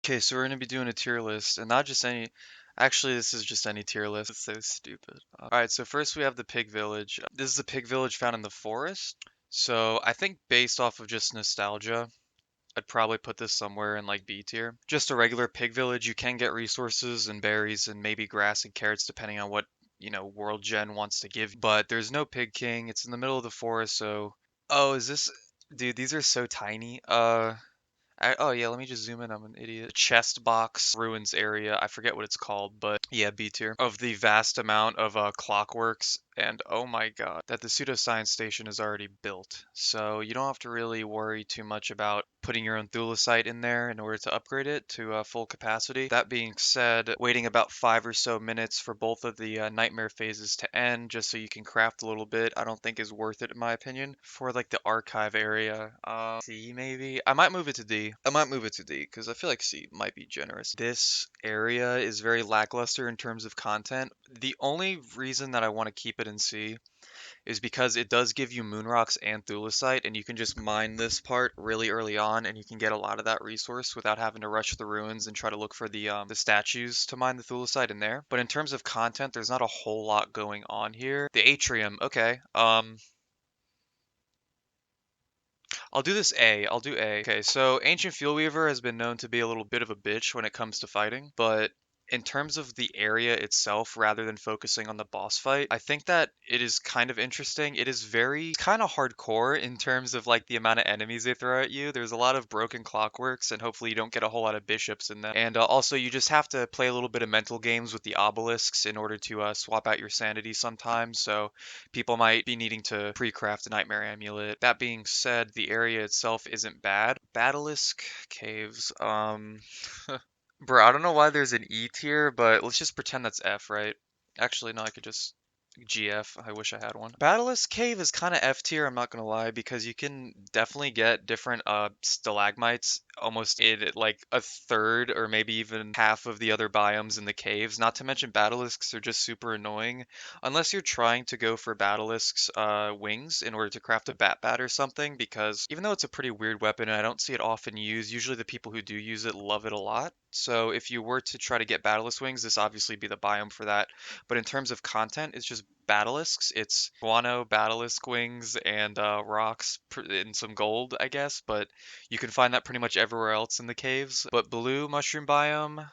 Okay, so we're gonna be doing a tier list, and not just any. Actually, this is just any tier list. It's so stupid. All right, so first we have the pig village. This is a pig village found in the forest. So I think based off of just nostalgia, I'd probably put this somewhere in like B tier. Just a regular pig village. You can get resources and berries and maybe grass and carrots depending on what, World Gen wants to give. But there's no pig king. It's in the middle of the forest, so. Oh, is this. Dude, these are so tiny. Oh yeah, let me just zoom in. I'm an idiot. Chest box ruins area. I forget what it's called, but yeah, B tier. Of the vast amount of clockworks, and oh my god, that the pseudoscience station is already built. So you don't have to really worry too much about putting your own thulecite in there in order to upgrade it to full capacity. That being said, waiting about 5 or so minutes for both of the nightmare phases to end, just so you can craft a little bit, I don't think is worth it in my opinion. For like the archive area, C maybe. I might move it to D. I might move it to D because I feel like C might be generous. This area is very lackluster in terms of content. The only reason that I want to keep it in C is because it does give you moon rocks and thulecite, and you can just mine this part really early on, and you can get a lot of that resource without having to rush the ruins and try to look for the statues to mine the thulecite in there. But in terms of content, there's not a whole lot going on here. The atrium, okay. I'll do this A. I'll do A. Okay, so Ancient Fuel Weaver has been known to be a little bit of a bitch when it comes to fighting, but in terms of the area itself, rather than focusing on the boss fight, I think that it is kind of interesting. It is very kind of hardcore in terms of like the amount of enemies they throw at you. There's a lot of broken clockworks, and hopefully you don't get a whole lot of bishops in them. And also, you just have to play a little bit of mental games with the obelisks in order to swap out your sanity sometimes. So people might be needing to pre-craft a nightmare amulet. That being said, the area itself isn't bad. Basilisk caves. Bro, I don't know why there's an E tier, but let's just pretend that's F, right? Actually, no, I could just GF. I wish I had one. Basilisk Cave is kind of F tier, I'm not gonna lie, because you can definitely get different stalagmites almost in like a third or maybe even half of the other biomes in the caves. Not to mention basilisks are just super annoying unless you're trying to go for basilisks wings in order to craft a bat or something, because even though it's a pretty weird weapon and I don't see it often used, usually the people who do use it love it a lot. So if you were to try to get basilisk wings, this obviously be the biome for that. But in terms of content, it's just basilisks. It's guano, basilisk wings, and rocks and some gold, I guess. But you can find that pretty much everywhere else in the caves. But blue mushroom biome,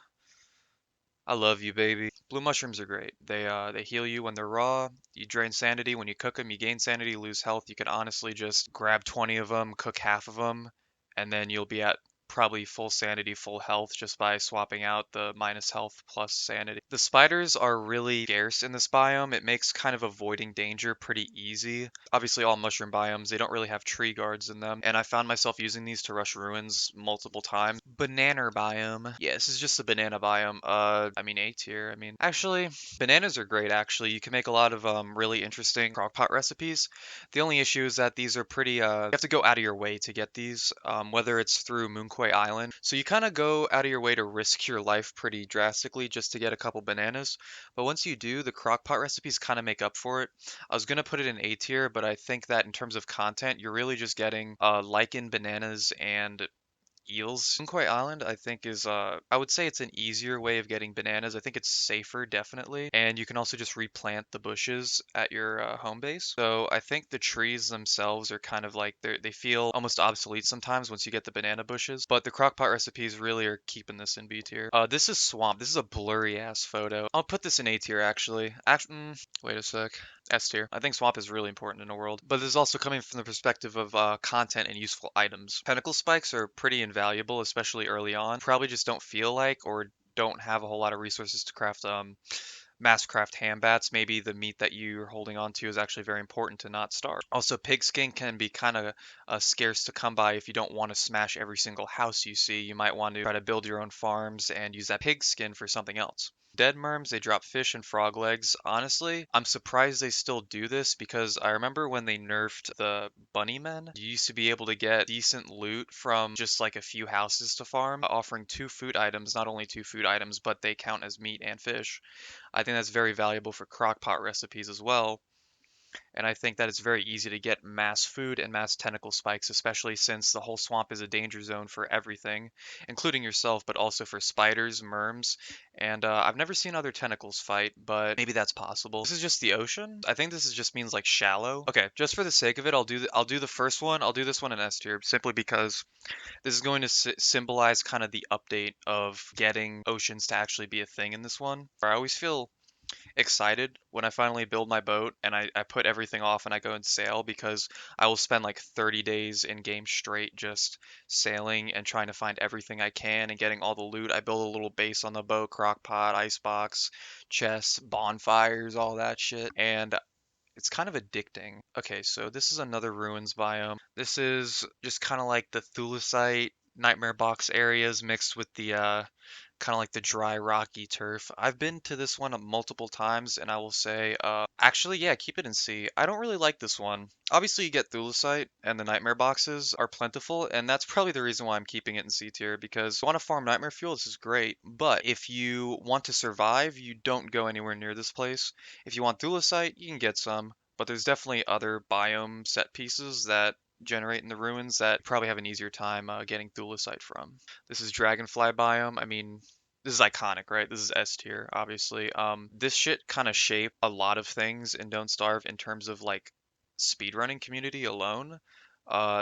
I love you, baby. Blue mushrooms are great. They heal you when they're raw. You drain sanity when you cook them. You gain sanity, lose health. You can honestly just grab 20 of them, cook half of them, and then you'll be at probably full sanity, full health just by swapping out the minus health plus sanity. The spiders are really scarce in this biome. It makes kind of avoiding danger pretty easy. Obviously, all mushroom biomes, they don't really have tree guards in them, and I found myself using these to rush ruins multiple times. Banana biome. Yeah, this is just a banana biome. I mean A tier. I mean, actually, bananas are great, actually. You can make a lot of really interesting crockpot recipes. The only issue is that these are pretty, you have to go out of your way to get these, whether it's through Moonquay Island. So you kind of go out of your way to risk your life pretty drastically just to get a couple bananas. But once you do, the crockpot recipes kind of make up for it. I was gonna put it in A tier, but I think that in terms of content, you're really just getting lichen bananas and eels. Sunquay Island, I think, is I would say it's an easier way of getting bananas. I think it's safer, definitely, and you can also just replant the bushes at your home base. So I think the trees themselves are kind of like they feel almost obsolete sometimes once you get the banana bushes. But the crockpot recipes really are keeping this in B tier. This is swamp. This is a blurry ass photo. I'll put this in A tier actually. Wait a sec. S tier. I think swamp is really important in a world, but this is also coming from the perspective of content and useful items. Pentacle spikes are pretty invaluable, especially early on. Probably just don't feel like or don't have a whole lot of resources to craft mass craft ham bats. Maybe the meat that you're holding on to is actually very important to not starve. Also, pig skin can be kind of scarce to come by if you don't want to smash every single house you see. You might want to try to build your own farms and use that pig skin for something else. Dead merms, they drop fish and frog legs. Honestly, I'm surprised they still do this because I remember when they nerfed the bunny men, you used to be able to get decent loot from just like a few houses to farm, offering two food items, not only two food items, but they count as meat and fish. I think that's very valuable for crockpot recipes as well. And I think that it's very easy to get mass food and mass tentacle spikes, especially since the whole swamp is a danger zone for everything, including yourself, but also for spiders, merms, and I've never seen other tentacles fight, but maybe that's possible. This is just the ocean? I think this is just means like shallow. Okay, just for the sake of it, I'll do the first one. I'll do this one in S tier simply because this is going to symbolize kind of the update of getting oceans to actually be a thing in this one. I always feel excited when I finally build my boat and I put everything off and I go and sail because I will spend like 30 days in game straight just sailing and trying to find everything I can and getting all the loot. I build a little base on the boat, crock pot, icebox, chests, bonfires, all that shit. And it's kind of addicting. Okay, so this is another ruins biome. This is just kind of like the Thulecite nightmare box areas mixed with the kind of like the dry rocky turf. I've been to this one multiple times and I will say actually yeah, keep it in C. I don't really like this one. Obviously you get Thulecite and the nightmare boxes are plentiful and that's probably the reason why I'm keeping it in C tier because if you want to farm nightmare fuel, this is great, but if you want to survive, you don't go anywhere near this place. If you want Thulecite, you can get some, but there's definitely other biome set pieces that generate in the ruins that you probably have an easier time getting Thulecite from. This is Dragonfly biome. I mean, this is iconic, right? This is S tier, obviously. This shit kind of shaped a lot of things in Don't Starve in terms of like speedrunning community alone.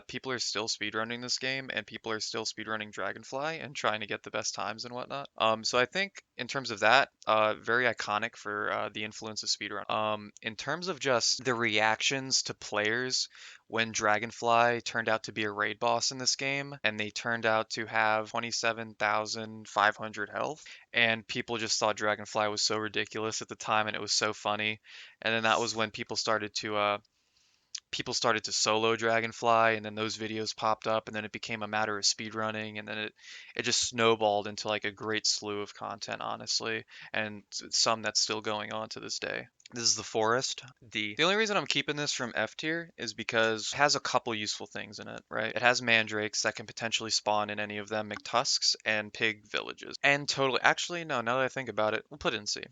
People are still speedrunning this game, and people are still speedrunning Dragonfly and trying to get the best times and whatnot. So I think in terms of that, very iconic for the influence of speedrun. In terms of just the reactions to players when Dragonfly turned out to be a raid boss in this game, and they turned out to have 27,500 health, and people just thought Dragonfly was so ridiculous at the time, and it was so funny. And then that was when people started to solo Dragonfly, and then those videos popped up, and then it became a matter of speedrunning, and then it just snowballed into like a great slew of content, honestly, and some that's still going on to this day. This is the forest, D. The only reason I'm keeping this from F tier is because it has a couple useful things in it, right? It has mandrakes that can potentially spawn in any of them, McTusks, and pig villages. And totally, actually, no, now that I think about it, we'll put it in C.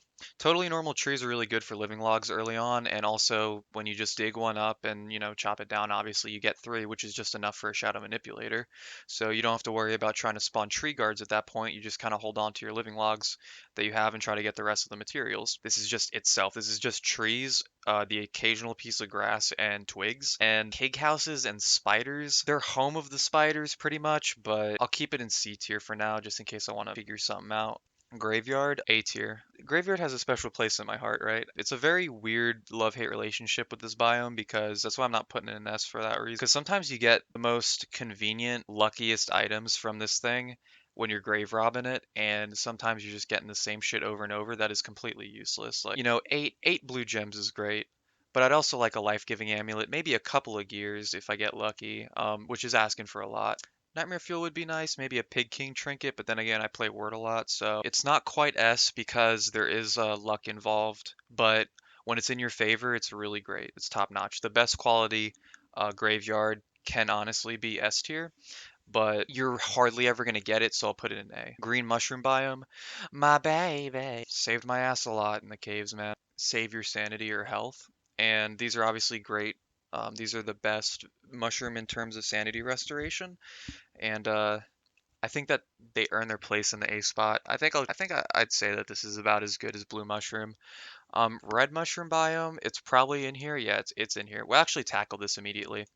Totally normal trees are really good for living logs early on, and also when you just dig one up and, chop it down, obviously you get three, which is just enough for a shadow manipulator. So you don't have to worry about trying to spawn tree guards at that point. You just kind of hold on to your living logs that you have and try to get the rest of the materials. This is just itself. This is just trees, the occasional piece of grass and twigs, and pig houses and spiders. They're home of the spiders pretty much, but I'll keep it in C tier for now just in case I want to figure something out. Graveyard, A tier. Graveyard has a special place in my heart, right? It's a very weird love-hate relationship with this biome because that's why I'm not putting it in S for that reason. Because sometimes you get the most convenient, luckiest items from this thing when you're grave robbing it, and sometimes you're just getting the same shit over and over that is completely useless. Like, eight blue gems is great, but I'd also like a life-giving amulet, maybe a couple of gears if I get lucky, which is asking for a lot. Nightmare Fuel would be nice, maybe a Pig King trinket, but then again, I play Word a lot, so it's not quite S because there is luck involved, but when it's in your favor, it's really great. It's top notch. The best quality graveyard can honestly be S tier, but you're hardly ever going to get it, so I'll put it in A. Green Mushroom Biome, my baby. Saved my ass a lot in the caves, man. Save your sanity or health, and these are obviously great. These are the best mushroom in terms of sanity restoration and I think that they earn their place in the A spot. I'd say that this is about as good as blue mushroom. Red mushroom biome, it's probably in here. Yeah, it's in here. We'll actually tackle this immediately.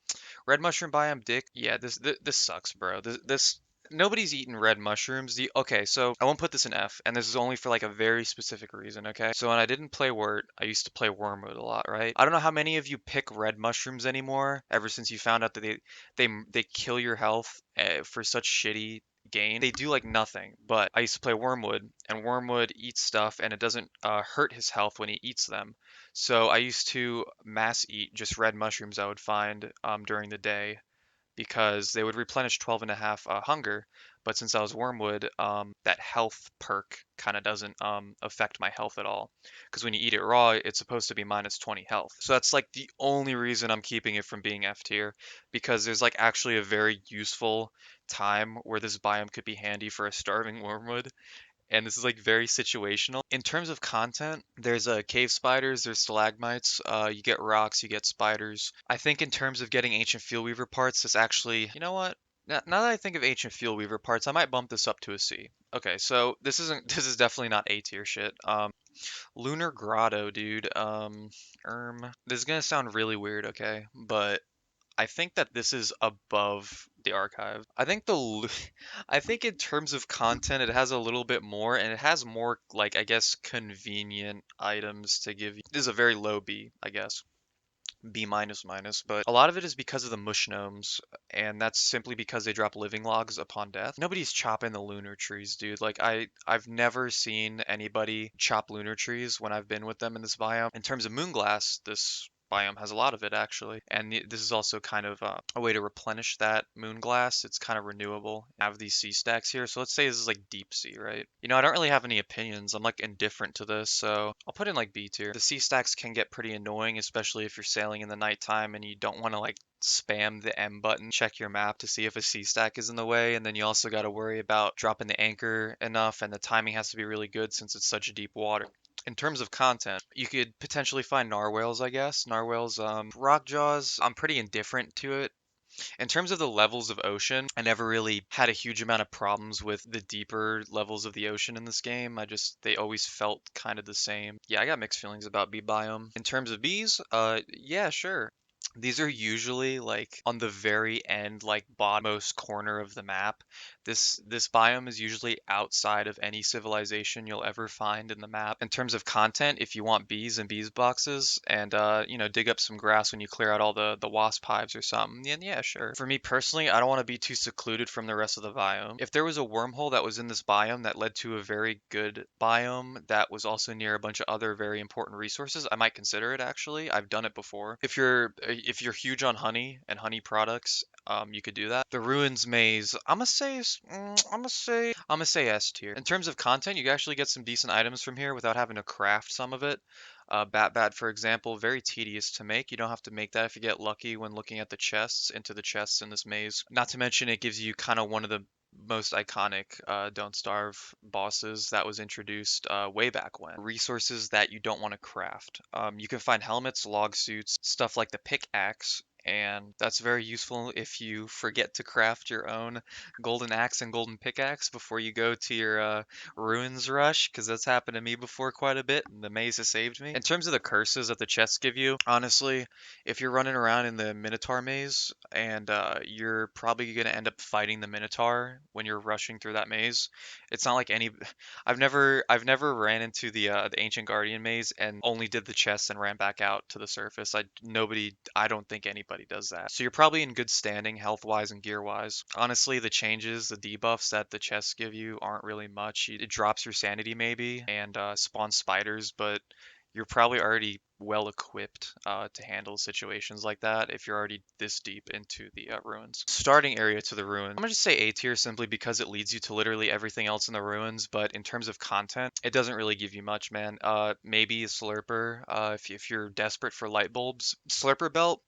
Red mushroom biome, dick. Yeah, this sucks, bro. This nobody's eating red mushrooms. Okay, so I won't put this in F, and this is only for like a very specific reason. Okay, so when I didn't play Wort, I used to play Wormwood a lot, right? I don't know how many of you pick red mushrooms anymore. Ever since you found out that they kill your health for such shitty gain. They do like nothing, but I used to play Wormwood, and Wormwood eats stuff, and it doesn't hurt his health when he eats them. So I used to mass eat just red mushrooms I would find during the day because they would replenish 12 and a half hunger. But since I was Wormwood, that health perk kind of doesn't affect my health at all. Because when you eat it raw, it's supposed to be minus 20 health. So that's like the only reason I'm keeping it from being F tier. Because there's like actually a very useful time where this biome could be handy for a starving Wormwood. and this is like very situational. In terms of content, there's cave spiders, there's stalagmites, you get rocks, you get spiders. I think in terms of getting ancient fuel weaver parts, this actually, you know what? Now that I think of ancient fuel weaver parts, I might bump this up to a C. Okay, so this isn't this is definitely not A tier shit. Lunar Grotto, dude. This is gonna sound really weird, okay? But I think that this is above the archive. I think I think in terms of content, it has a little bit more, and it has more, like, I guess, convenient items to give you. This is a very low B, I guess. B minus minus, but a lot of it is because of the mush gnomes, and that's simply because they drop living logs upon death. Nobody's chopping the lunar trees, dude. Like I've never seen anybody chop lunar trees when I've been with them in this biome. In terms of moonglass, this biome has a lot of it actually, and this is also kind of a way to replenish that moonglass. It's kind of renewable. I have these sea stacks here, so let's say this is like deep sea, right? You know, I don't really have any opinions. I'm like indifferent to this, so I'll put in like B tier. The sea stacks can get pretty annoying, especially if you're sailing in the nighttime and you don't want to like spam the M button, check your map to see if a sea stack is in the way, and then you also got to worry about dropping the anchor enough, and the timing has to be really good since it's such deep water. In terms of content, you could potentially find narwhals, I guess. Narwhals, rock jaws, I'm pretty indifferent to it. In terms of the levels of ocean, I never really had a huge amount of problems with the deeper levels of the ocean in this game. They always felt kind of the same. Yeah, I got mixed feelings about bee biome. In terms of bees, yeah, sure. These are usually like on the very end, like bottommost corner of the map. This biome is usually outside of any civilization you'll ever find in the map. In terms of content, if you want bees and bees boxes and you know, dig up some grass when you clear out all the wasp hives or something, then yeah, sure. For me personally, I don't want to be too secluded from the rest of the biome. If there was a wormhole that was in this biome that led to a very good biome that was also near a bunch of other very important resources, I might consider it actually. I've done it before. If you're huge on honey and honey products, you could do that. The ruins maze, I'm gonna say S tier. In terms of content, you can actually get some decent items from here without having to craft some of it. Bat, for example, very tedious to make. You don't have to make that if you get lucky when looking at the chests, into the chests in this maze. Not to mention, it gives you kind of one of the most iconic Don't Starve bosses that was introduced way back when. Resources that you don't want to craft. You can find helmets, log suits, stuff like the pickaxe, and that's very useful if you forget to craft your own golden axe and golden pickaxe before you go to your ruins rush, because that's happened to me before quite a bit, and the maze has saved me. In terms of the curses that the chests give you, honestly, if you're running around in the Minotaur maze and you're probably going to end up fighting the Minotaur when you're rushing through that maze, it's not like any. I've never ran into the Ancient Guardian maze and only did the chests and ran back out to the surface. I don't think anybody does that. So you're probably in good standing health wise and gear wise. Honestly, the changes, the debuffs that the chests give you aren't really much. It drops your sanity maybe and spawns spiders, but you're probably already well equipped to handle situations like that if you're already this deep into the ruins. Starting area to the ruins. I'm gonna just say A tier simply because it leads you to literally everything else in the ruins, but in terms of content, it doesn't really give you much, man. Maybe a slurper if you're desperate for light bulbs. Slurper belt.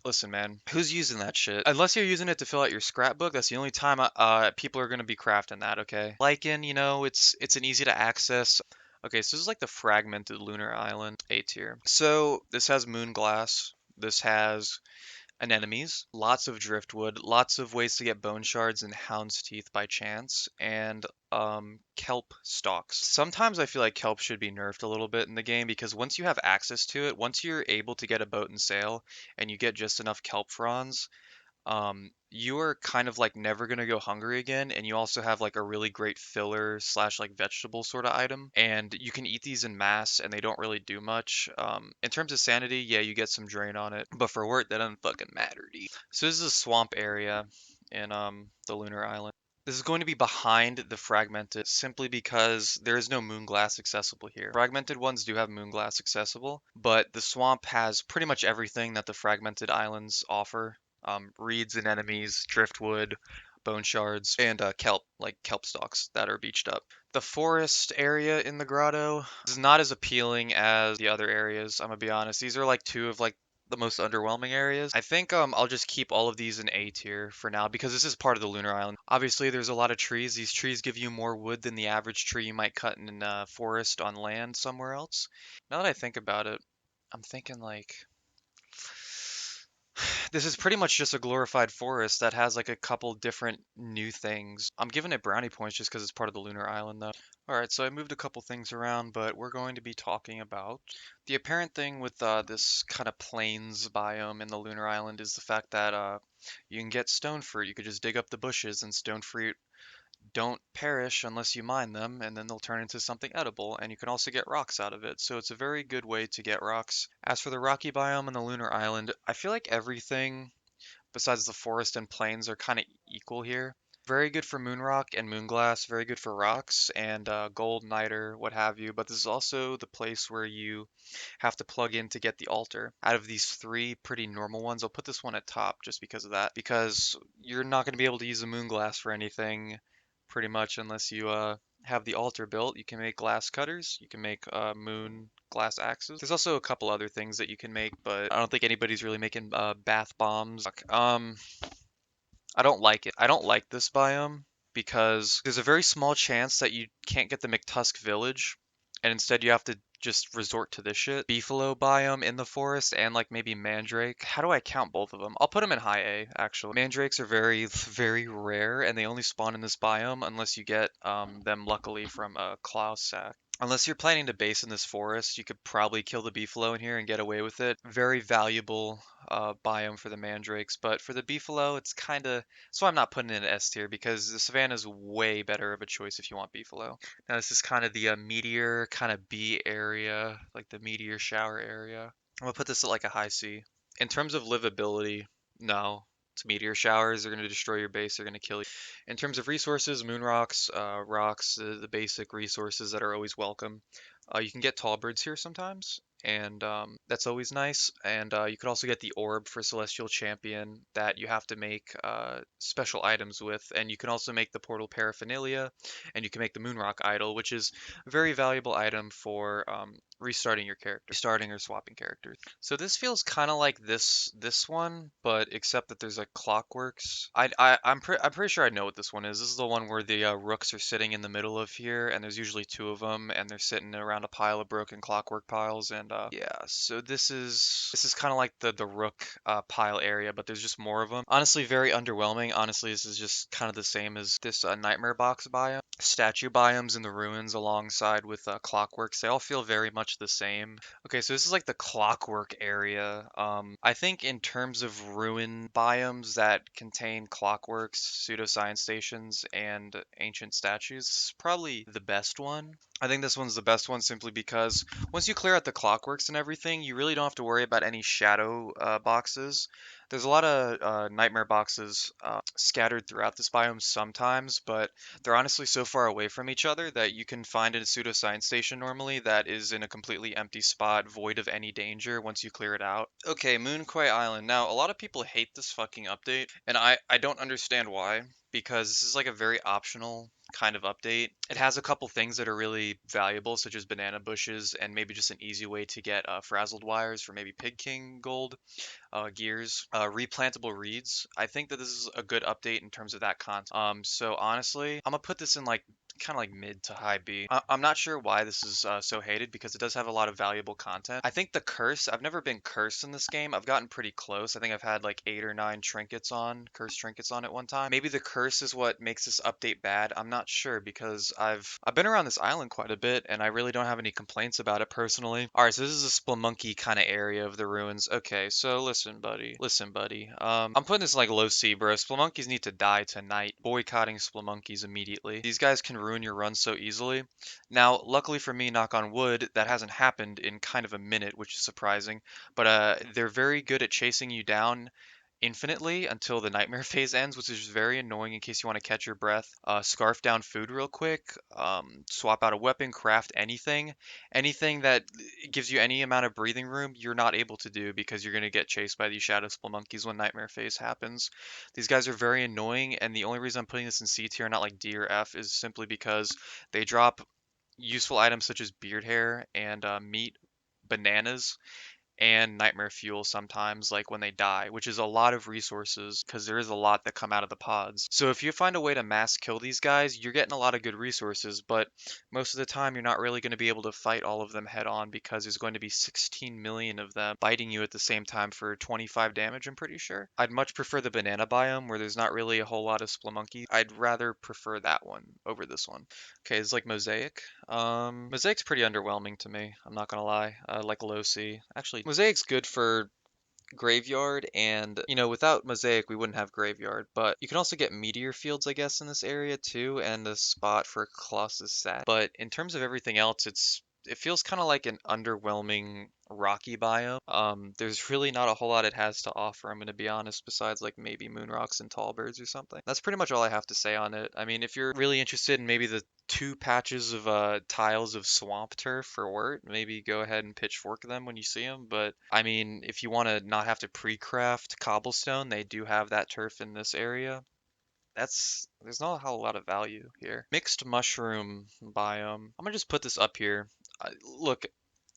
Listen, man, who's using that shit? Unless you're using it to fill out your scrapbook, that's the only time people are gonna be crafting that, okay? Lichen, you know, it's an easy to access. Okay, so this is like the fragmented lunar island, A tier. So this has moon glass. This has anemones, lots of driftwood, lots of ways to get bone shards and hound's teeth by chance, and kelp stalks. Sometimes I feel like kelp should be nerfed a little bit in the game because once you have access to it, once you're able to get a boat and sail, and you get just enough kelp fronds, you are kind of like never gonna go hungry again, and you also have like a really great filler slash like vegetable sort of item, and you can eat these in mass, and they don't really do much. In terms of sanity, yeah, you get some drain on it, but for work, that doesn't fucking matter, dude. So this is a swamp area in the lunar island. This is going to be behind the fragmented simply because there is no moonglass accessible here. Fragmented ones do have moonglass accessible, but the swamp has pretty much everything that the fragmented islands offer. Reeds and enemies, driftwood, bone shards, and kelp, like kelp stalks that are beached up. The forest area in the grotto is not as appealing as the other areas, I'm gonna be honest. These are like two of like the most underwhelming areas. I think I'll just keep all of these in A tier for now because this is part of the lunar island. Obviously, there's a lot of trees. These trees give you more wood than the average tree you might cut in a forest on land somewhere else. Now that I think about it, I'm thinking like this is pretty much just a glorified forest that has like a couple different new things. I'm giving it brownie points just because it's part of the lunar island though. Alright, so I moved a couple things around, but we're going to be talking about the apparent thing with this kind of plains biome in the lunar island is the fact that you can get stone fruit. You could just dig up the bushes and stone fruit don't perish unless you mine them, and then they'll turn into something edible, and you can also get rocks out of it. So it's a very good way to get rocks. As for the rocky biome and the lunar island, I feel like everything besides the forest and plains are kind of equal here. Very good for moon rock and moon glass, very good for rocks and gold, niter, what have you. But this is also the place where you have to plug in to get the altar. Out of these three pretty normal ones, I'll put this one at top just because of that. Because you're not going to be able to use a moon glass for anything pretty much unless you have the altar built. You can make glass cutters, you can make moon glass axes. There's also a couple other things that you can make, but I don't think anybody's really making bath bombs. I don't like it. I don't like this biome because there's a very small chance that you can't get the McTusk village, and instead you have to just resort to this shit. Beefalo biome in the forest and like maybe mandrake. How do I count both of them? I'll put them in high A actually. Mandrakes are very, very rare and they only spawn in this biome unless you get them luckily from a Klaus sack. Unless you're planning to base in this forest, you could probably kill the beefalo in here and get away with it. Very valuable biome for the mandrakes, but for the beefalo, it's kind of so I'm not putting it in S tier because the savannah is way better of a choice if you want beefalo. Now this is kind of the meteor kind of B area, like the meteor shower area. I'm gonna put this at like a high C. In terms of livability, no. It's meteor showers. They're gonna destroy your base. They're gonna kill you. In terms of resources, moon rocks, rocks, the basic resources that are always welcome. You can get tall birds here sometimes, and that's always nice. And you could also get the orb for Celestial Champion that you have to make special items with. And you can also make the portal paraphernalia, and you can make the moonrock idol, which is a very valuable item for restarting your character, restarting or swapping characters. So this feels kind of like this one, but except that there's like clockworks. I'm pretty sure I know what this one is. This is the one where the rooks are sitting in the middle of here, and there's usually two of them, and they're sitting around a pile of broken clockwork piles. And yeah, so this is kind of like the rook pile area, but there's just more of them. Honestly, very underwhelming. Honestly, this is just kind of the same as this nightmare box biome. Statue biomes in the ruins alongside with clockworks. They all feel very much the same. Okay, so this is like the clockwork area. I think in terms of ruin biomes that contain clockworks, pseudoscience stations, and ancient statues, this is probably the best one. I think this one's the best one simply because once you clear out the clockworks and everything, you really don't have to worry about any shadow boxes. There's a lot of nightmare boxes scattered throughout this biome sometimes, but they're honestly so far away from each other that you can find a pseudoscience station normally that is in a completely empty spot, void of any danger once you clear it out. Okay, Moonquay Island. Now, a lot of people hate this fucking update, and I don't understand why, because this is like a very optional kind of update. It has a couple things that are really valuable, such as banana bushes and maybe just an easy way to get frazzled wires for maybe Pig King gold gears, replantable reeds. I think that this is a good update in terms of that content. So honestly, I'm gonna put this in like kind of like mid to high B. I'm not sure why this is so hated because it does have a lot of valuable content. I think the curse, I've never been cursed in this game. I've gotten pretty close. I think I've had like 8 or 9 trinkets on, cursed trinkets on at one time. Maybe the curse is what makes this update bad. I'm not sure because I've been around this island quite a bit and I really don't have any complaints about it personally. All right, so this is a Spelunky kind of area of the ruins. Okay, so listen, buddy. Listen, buddy. I'm putting this in like low C, bro. Spelunkies need to die tonight. Boycotting Spelunkies immediately. These guys can ruin your run so easily. Now, luckily for me, knock on wood, that hasn't happened in kind of a minute, which is surprising. But they're very good at chasing you down infinitely until the nightmare phase ends, which is very annoying in case you want to catch your breath. Scarf down food real quick, swap out a weapon, craft anything. Anything that gives you any amount of breathing room, you're not able to do because you're going to get chased by these shadow spelunkies when nightmare phase happens. These guys are very annoying, and the only reason I'm putting this in C tier, not like D or F, is simply because they drop useful items such as beard hair and meat, bananas, and nightmare fuel sometimes, like when they die, which is a lot of resources because there is a lot that come out of the pods. So if you find a way to mass kill these guys, you're getting a lot of good resources, but most of the time you're not really going to be able to fight all of them head on because there's going to be 16 million of them biting you at the same time for 25 damage, I'm pretty sure. I'd much prefer the banana biome where there's not really a whole lot of spelunky. I'd rather prefer that one over this one. Okay, it's like Mosaic. Mosaic's pretty underwhelming to me. I'm not gonna lie. I like Losi. Actually, Mosaic's good for Graveyard, and without Mosaic, we wouldn't have Graveyard. But you can also get Meteor fields, I guess, in this area too, and a spot for Colossus Sat. But in terms of everything else, it feels kind of like an underwhelming rocky biome. There's really not a whole lot it has to offer, I'm gonna be honest, besides like maybe moon rocks and tall birds or something. That's pretty much all I have to say on it. I mean, if you're really interested in maybe the two patches of tiles of swamp turf for wort, maybe go ahead and pitchfork them when you see them. But I mean, if you want to not have to pre-craft cobblestone, they do have that turf in this area. There's not a whole lot of value here. Mixed mushroom biome. I'm gonna just put this up here. Look,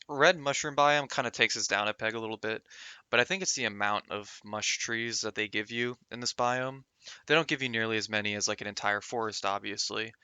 red mushroom biome kind of takes us down a peg a little bit, but I think it's the amount of mush trees that they give you in this biome. They don't give you nearly as many as like an entire forest, obviously,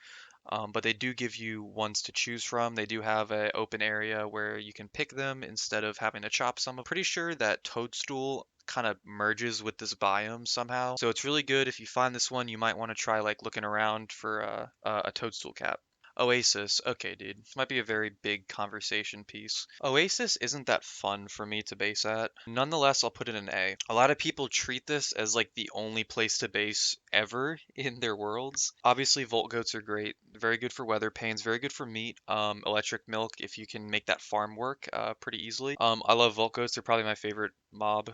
but they do give you ones to choose from. They do have an open area where you can pick them instead of having to chop some. I'm pretty sure that toadstool kind of merges with this biome somehow. So it's really good if you find this one, you might want to try like looking around for a toadstool cap. Oasis. Okay, dude. This might be a very big conversation piece. Oasis isn't that fun for me to base at. Nonetheless, I'll put it in A. A lot of people treat this as like the only place to base ever in their worlds. Obviously, Volt Goats are great. Very good for weather panes, very good for meat. Electric milk, if you can make that farm work pretty easily. I love Volt Goats. They're probably my favorite mob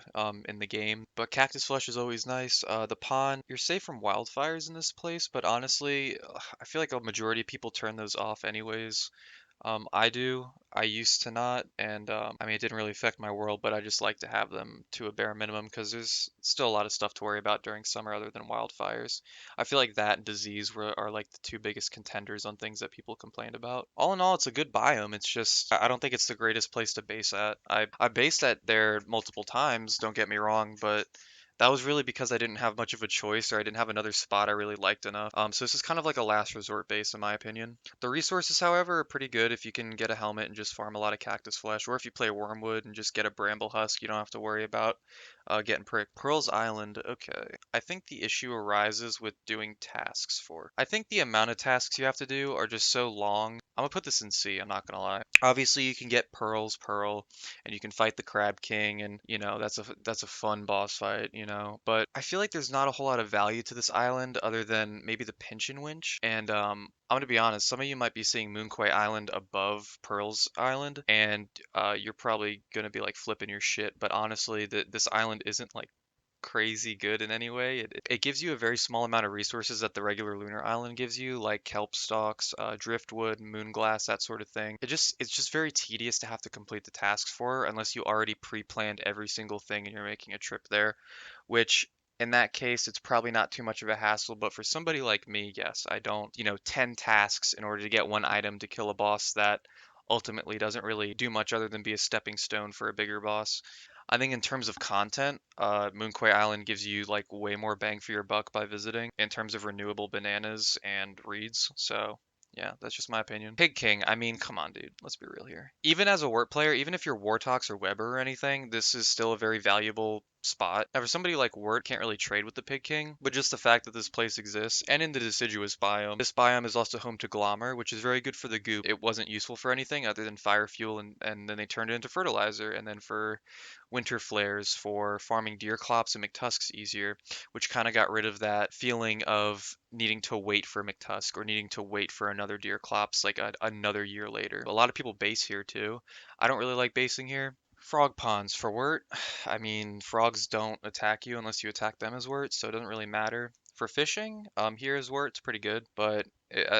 in the game. But Cactus Flesh is always nice. The pond, you're safe from wildfires in this place, but honestly, I feel like a majority of people turn those off anyways. I do. I used to not, and I mean, it didn't really affect my world, but I just like to have them to a bare minimum because there's still a lot of stuff to worry about during summer other than wildfires. I feel like that and disease are like the two biggest contenders on things that people complained about. All in all, it's a good biome. It's just I don't think it's the greatest place to base at. I based at there multiple times, don't get me wrong, but that was really because I didn't have much of a choice or I didn't have another spot I really liked enough. So this is kind of like a last resort base in my opinion. The resources, however, are pretty good if you can get a helmet and just farm a lot of cactus flesh, or if you play wormwood and just get a bramble husk, you don't have to worry about getting pricked. Pearl's Island, okay. I think the issue arises with doing tasks for. I think the amount of tasks you have to do are just so long. I'm gonna put this in C, I'm not gonna lie. Obviously, you can get Pearl, and you can fight the Crab King, and that's a fun boss fight, But I feel like there's not a whole lot of value to this island other than maybe the Pinchin Winch. And I'm gonna be honest, some of you might be seeing Moonquay Island above Pearl's Island, and you're probably gonna be like flipping your shit. But honestly, this island isn't like crazy good in any way. It gives you a very small amount of resources that the regular Lunar Island gives you, like kelp stalks, driftwood, moonglass, that sort of thing. It's just very tedious to have to complete the tasks for unless you already pre-planned every single thing and you're making a trip there, which in that case, it's probably not too much of a hassle, but for somebody like me, yes, I don't, 10 tasks in order to get one item to kill a boss that ultimately doesn't really do much other than be a stepping stone for a bigger boss. I think in terms of content, Moonquay Island gives you like way more bang for your buck by visiting in terms of renewable bananas and reeds. So yeah, that's just my opinion. Pig King, I mean, come on, dude. Let's be real here. Even as a Wart player, even if you're Wartox or Weber or anything, this is still a very valuable spot. Now, for somebody like Wart, can't really trade with the Pig King, but just the fact that this place exists, and in the deciduous biome. This biome is also home to Glommer, which is very good for the goop. It wasn't useful for anything other than fire fuel, and then they turned it into fertilizer, and then for winter flares for farming deer clops and McTusks easier, which kind of got rid of that feeling of needing to wait for McTusk or needing to wait for another deer clops like another year later. A lot of people base here too. I don't really like basing here. Frog ponds for wort. I mean, frogs don't attack you unless you attack them as wort, so it doesn't really matter. For fishing, here as wort, it's pretty good, but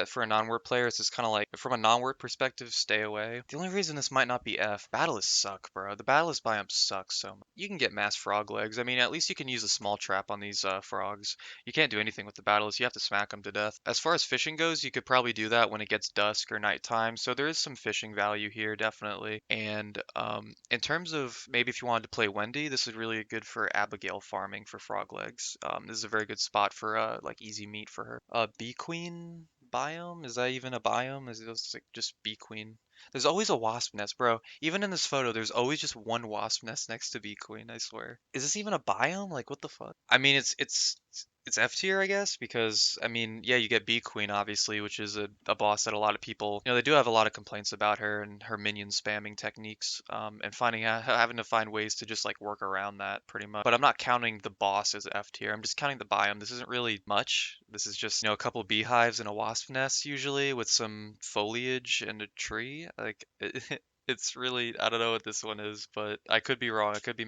For a non-wort player, it's just kind of like, from a non-wort perspective, stay away. The only reason this might not be F, Battleless suck, bro. The Battleless biome sucks so much. You can get mass frog legs. I mean, at least you can use a small trap on these frogs. You can't do anything with the Battleless. You have to smack them to death. As far as fishing goes, you could probably do that when it gets dusk or nighttime. So there is some fishing value here, definitely. And in terms of maybe if you wanted to play Wendy, this is really good for Abigail farming for frog legs. This is a very good spot for like easy meat for her. Bee Queen biome? Is that even a biome? Is it just bee queen? There's always a wasp nest, bro. Even in this photo, there's always just one wasp nest next to bee queen, I swear. Is this even a biome? Like, what the fuck? I mean, it's F tier, I guess, because I mean, yeah, you get Bee Queen obviously, which is a boss that a lot of people, they do have a lot of complaints about her and her minion spamming techniques, and having to find ways to just like work around that pretty much. But I'm not counting the boss as F tier. I'm just counting the biome. This isn't really much. This is just, a couple beehives and a wasp nest usually with some foliage and a tree. Like it's really, I don't know what this one is, but I could be wrong. I could be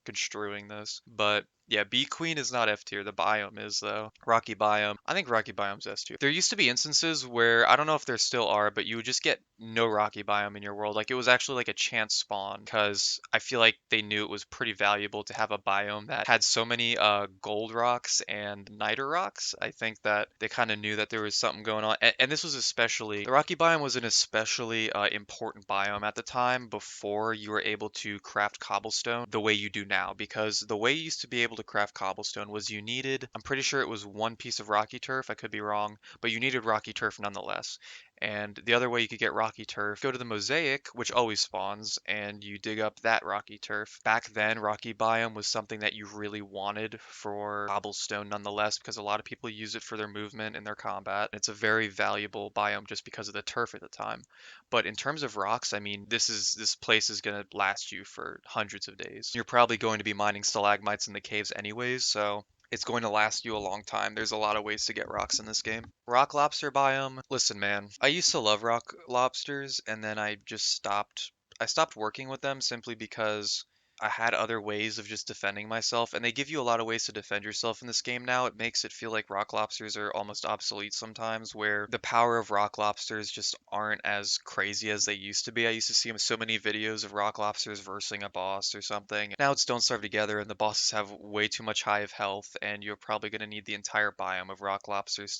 construing this. But yeah, Bee Queen is not F tier. The biome is though. Rocky Biome. I think Rocky Biome's S tier. There used to be instances where I don't know if there still are, but you would just get no Rocky Biome in your world. Like it was actually like a chance spawn because I feel like they knew it was pretty valuable to have a biome that had so many gold rocks and niter rocks. I think that they kind of knew that there was something going on. And this was especially the Rocky Biome was an especially important biome at the time before you were able to craft cobblestone the way you do now, because the way you used to be able to craft cobblestone was you needed, I'm pretty sure it was one piece of rocky turf, I could be wrong, but you needed rocky turf nonetheless. And the other way you could get rocky turf, go to the Mosaic, which always spawns, and you dig up that rocky turf. Back then, rocky biome was something that you really wanted for cobblestone nonetheless, because a lot of people use it for their movement and their combat. It's a very valuable biome just because of the turf at the time. But in terms of rocks, I mean, this place is gonna last you for hundreds of days. You're probably going to be mining stalagmites in the caves anyways, so it's going to last you a long time. There's a lot of ways to get rocks in this game. Rock lobster biome. Listen, man, I used to love rock lobsters, and then I just stopped. I stopped working with them simply because I had other ways of just defending myself, and they give you a lot of ways to defend yourself in this game now. It makes it feel like rock lobsters are almost obsolete sometimes, where the power of rock lobsters just aren't as crazy as they used to be. I used to see so many videos of rock lobsters versing a boss or something. Now it's don't starve together, and the bosses have way too much high of health, and you're probably going to need the entire biome of rock lobsters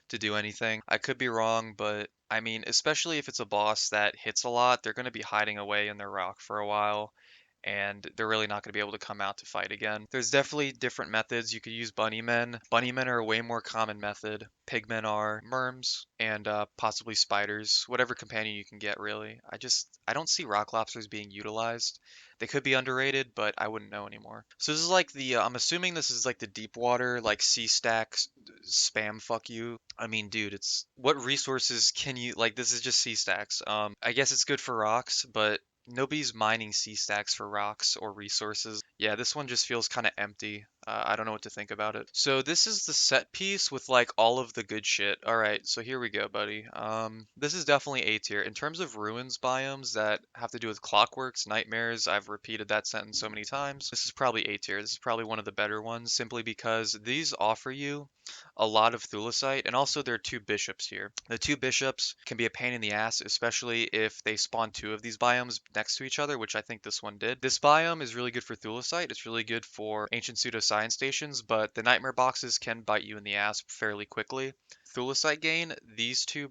to do anything. I could be wrong, but I mean, especially if it's a boss that hits a lot, they're going to be hiding away in their rock for a while, and they're really not going to be able to come out to fight again. There's definitely different methods. You could use bunnymen. Bunnymen are a way more common method. Pigmen are merms and possibly spiders, whatever companion you can get, really. I don't see rock lobsters being utilized. They could be underrated, but I wouldn't know anymore. So this is like I'm assuming this is like the deep water, like sea stacks spam fuck you. I mean, dude, what resources can you, like, this is just sea stacks. I guess it's good for rocks, but nobody's mining sea stacks for rocks or resources. Yeah, this one just feels kind of empty. I don't know what to think about it. So this is the set piece with like all of the good shit. All right, so here we go, buddy. This is definitely A tier. In terms of ruins biomes that have to do with clockworks, nightmares, I've repeated that sentence so many times. This is probably A tier. This is probably one of the better ones simply because these offer you a lot of thulecite, and also there are two bishops here. The two bishops can be a pain in the ass, especially if they spawn two of these biomes next to each other, which I think this one did. This biome is really good for thulecite. It's really good for ancient pseudoscience stations, but the nightmare boxes can bite you in the ass fairly quickly. Thulecite gain, these two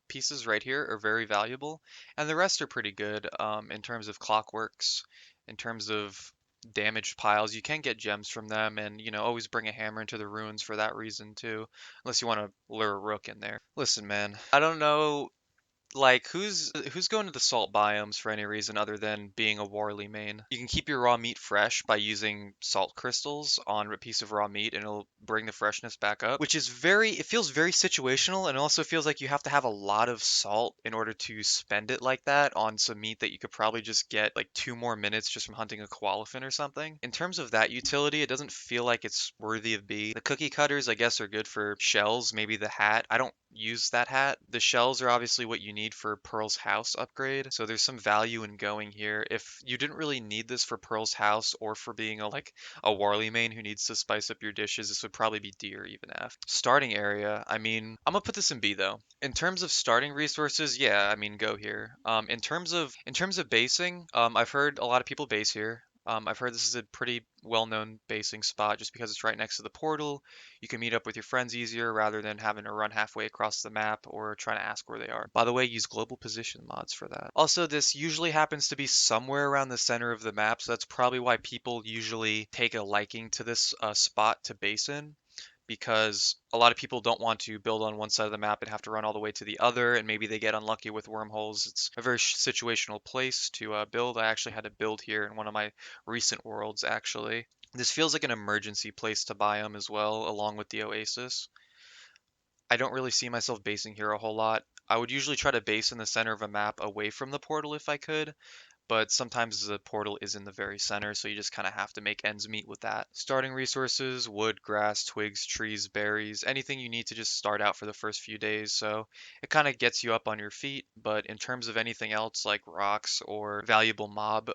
pieces right here are very valuable, and the rest are pretty good in terms of clockworks, in terms of damaged piles. You can get gems from them, and always bring a hammer into the ruins for that reason too, unless you want to lure a rook in there. Listen, man, I don't know, like, who's going to the salt biomes for any reason other than being a Warley main? You can keep your raw meat fresh by using salt crystals on a piece of raw meat, and it'll bring the freshness back up, which is it feels very situational, and it also feels like you have to have a lot of salt in order to spend it like that on some meat that you could probably just get like 2 more minutes just from hunting a koalefin or something. In terms of that utility, it doesn't feel like it's worthy of B. The cookie cutters, I guess, are good for shells, maybe the hat. I don't use that hat. The shells are obviously what you need for Pearl's house upgrade, so there's some value in going here. If you didn't really need this for Pearl's house or for being a Warley main who needs to spice up your dishes, this would probably be D or even F. Starting area, I mean, I'm gonna put this in B though. In terms of starting resources, yeah, I mean, go here. In terms of basing, I've heard a lot of people base here. I've heard this is a pretty well-known basing spot just because it's right next to the portal. You can meet up with your friends easier rather than having to run halfway across the map or trying to ask where they are. By the way, use global position mods for that. Also, this usually happens to be somewhere around the center of the map, so that's probably why people usually take a liking to this spot to base in, because a lot of people don't want to build on one side of the map and have to run all the way to the other, and maybe they get unlucky with wormholes. It's a very situational place to build. I actually had to build here in one of my recent worlds, actually. This feels like an emergency place to biome as well, along with the oasis. I don't really see myself basing here a whole lot. I would usually try to base in the center of a map away from the portal if I could, but sometimes the portal is in the very center, so you just kind of have to make ends meet with that. Starting resources, wood, grass, twigs, trees, berries, anything you need to just start out for the first few days, so it kind of gets you up on your feet, but in terms of anything else like rocks or valuable mob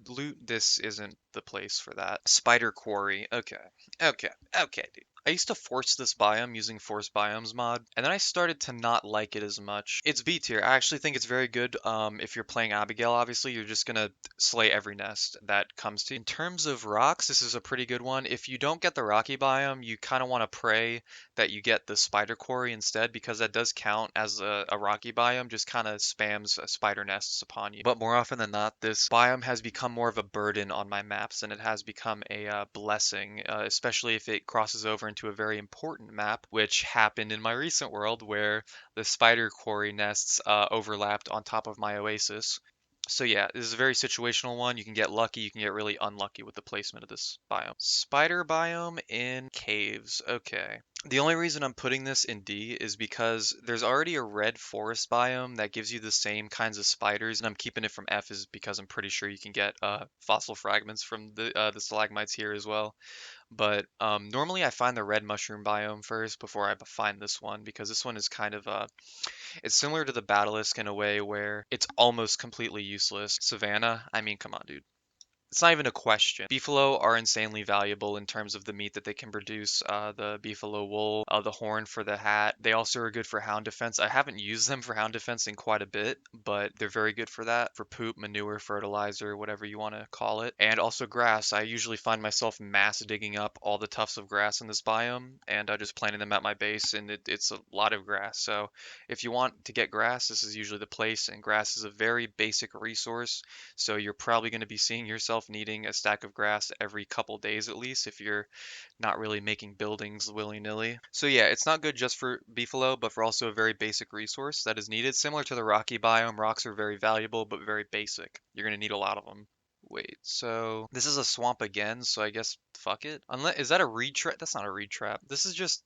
loot, this isn't the place for that. Spider quarry, okay, okay, okay, dude. I used to force this biome using Force Biomes mod, and then I started to not like it as much. It's B tier. I actually think it's very good. If you're playing Abigail, obviously, you're just gonna slay every nest that comes to you. In terms of rocks, this is a pretty good one. If you don't get the rocky biome, you kind of want to pray that you get the spider quarry instead, because that does count as a rocky biome, just kind of spams spider nests upon you. But more often than not, this biome has become more of a burden on my maps than it has become a blessing, especially if it crosses over into a very important map, which happened in my recent world where the spider quarry nests overlapped on top of my oasis. So yeah, this is a very situational one. You can get lucky, you can get really unlucky with the placement of this biome. Spider biome in caves. Okay. The only reason I'm putting this in D is because there's already a red forest biome that gives you the same kinds of spiders, and I'm keeping it from F is because I'm pretty sure you can get fossil fragments from the stalagmites here as well. But normally I find the red mushroom biome first before I find this one, because this one is kind of it's similar to the basilisk in a way where it's almost completely useless. Savannah, I mean, come on, dude. It's not even a question. Beefalo are insanely valuable in terms of the meat that they can produce. The beefalo wool, the horn for the hat. They also are good for hound defense. I haven't used them for hound defense in quite a bit, but they're very good for that. For poop, manure, fertilizer, whatever you want to call it. And also grass. I usually find myself mass digging up all the tufts of grass in this biome and just planting them at my base, and it's a lot of grass. So if you want to get grass, this is usually the place, and grass is a very basic resource, so you're probably going to be seeing yourself needing a stack of grass every couple days at least if you're not really making buildings willy-nilly. So yeah, it's not good just for beefalo, but for also a very basic resource that is needed. Similar to the rocky biome, rocks are very valuable but very basic. You're going to need a lot of them. Wait, so this is a swamp again, so I guess fuck it. Unless is that a reed trap? That's not a reed trap. This is just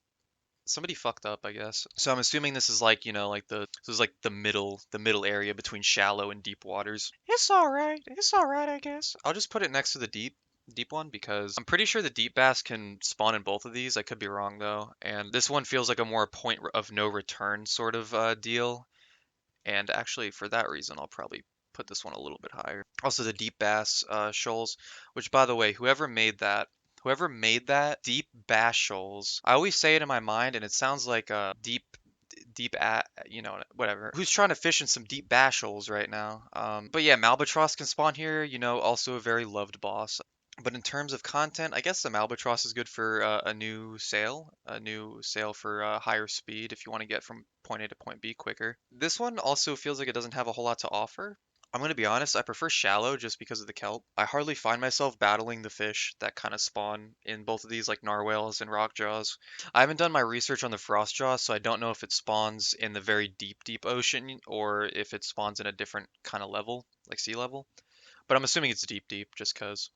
somebody fucked up, I guess. So I'm assuming this is like, this is like the middle area between shallow and deep waters. It's all right. It's all right, I guess. I'll just put it next to the deep one because I'm pretty sure the deep bass can spawn in both of these. I could be wrong though. And this one feels like a more point of no return sort of deal. And actually, for that reason, I'll probably put this one a little bit higher. Also, the deep bass shoals, which, by the way, whoever made that deep bass shoals, I always say it in my mind, and it sounds like a deep at whatever. Who's trying to fish in some deep bass shoals right now? But yeah, Malbatross can spawn here. Also a very loved boss. But in terms of content, I guess the Albatross is good for a new sail for higher speed if you want to get from point A to point B quicker. This one also feels like it doesn't have a whole lot to offer. I'm going to be honest, I prefer shallow just because of the kelp. I hardly find myself battling the fish that kind of spawn in both of these, like narwhals and rockjaws. I haven't done my research on the frostjaw, so I don't know if it spawns in the very deep, deep ocean or if it spawns in a different kind of level, like sea level. But I'm assuming it's deep, deep just because.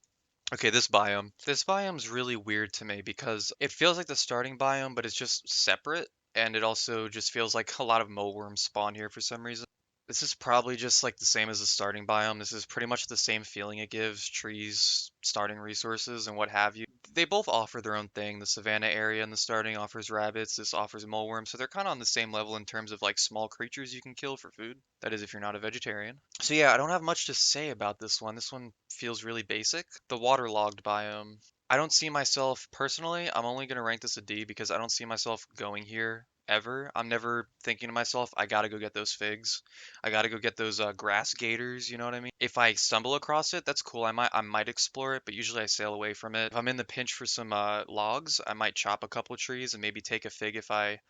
Okay, this biome. This biome's really weird to me because it feels like the starting biome, but it's just separate, and it also just feels like a lot of moleworms spawn here for some reason. This is probably just like the same as the starting biome. This is pretty much the same feeling it gives, trees, starting resources, and what have you. They both offer their own thing. The savannah area in the starting offers rabbits, this offers moleworms, so they're kind of on the same level in terms of like small creatures you can kill for food. That is if you're not a vegetarian. So yeah, I don't have much to say about this one. This one feels really basic. The waterlogged biome. I don't see myself personally, I'm only going to rank this a D because I don't see myself going here ever. I'm never thinking to myself, I gotta go get those figs. I gotta go get those grass gators, you know what I mean? If I stumble across it, that's cool. I might explore it, but usually I sail away from it. If I'm in the pinch for some logs, I might chop a couple trees and maybe take a fig if I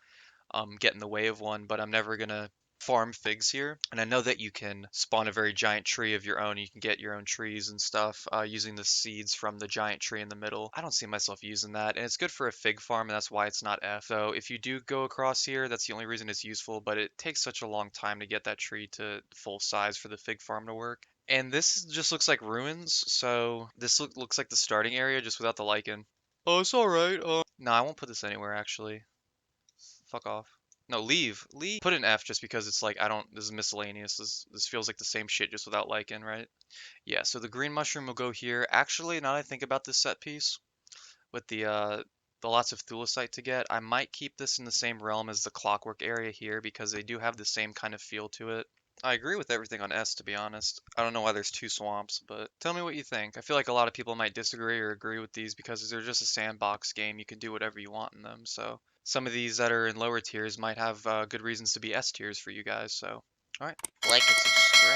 get in the way of one, but I'm never gonna farm figs here. And I know that you can spawn a very giant tree of your own. You can get your own trees and stuff using the seeds from the giant tree in the middle. I don't see myself using that, and it's good for a fig farm, and that's why it's not F. So if you do go across here, that's the only reason it's useful, but it takes such a long time to get that tree to full size for the fig farm to work. And this just looks like ruins, so this looks like the starting area just without the lichen. Oh, it's alright. No, I won't put this anywhere actually. Fuck off. No, leave. Leave. Put an F just because it's like, I don't, this is miscellaneous. This feels like the same shit just without lichen, right? Yeah, so the green mushroom will go here. Actually, now that I think about this set piece, with the lots of thulecite to get, I might keep this in the same realm as the clockwork area here because they do have the same kind of feel to it. I agree with everything on S, to be honest. I don't know why there's two swamps, but tell me what you think. I feel like a lot of people might disagree or agree with these because they're just a sandbox game. You can do whatever you want in them. So some of these that are in lower tiers might have good reasons to be S tiers for you guys. So, all right, like and subscribe.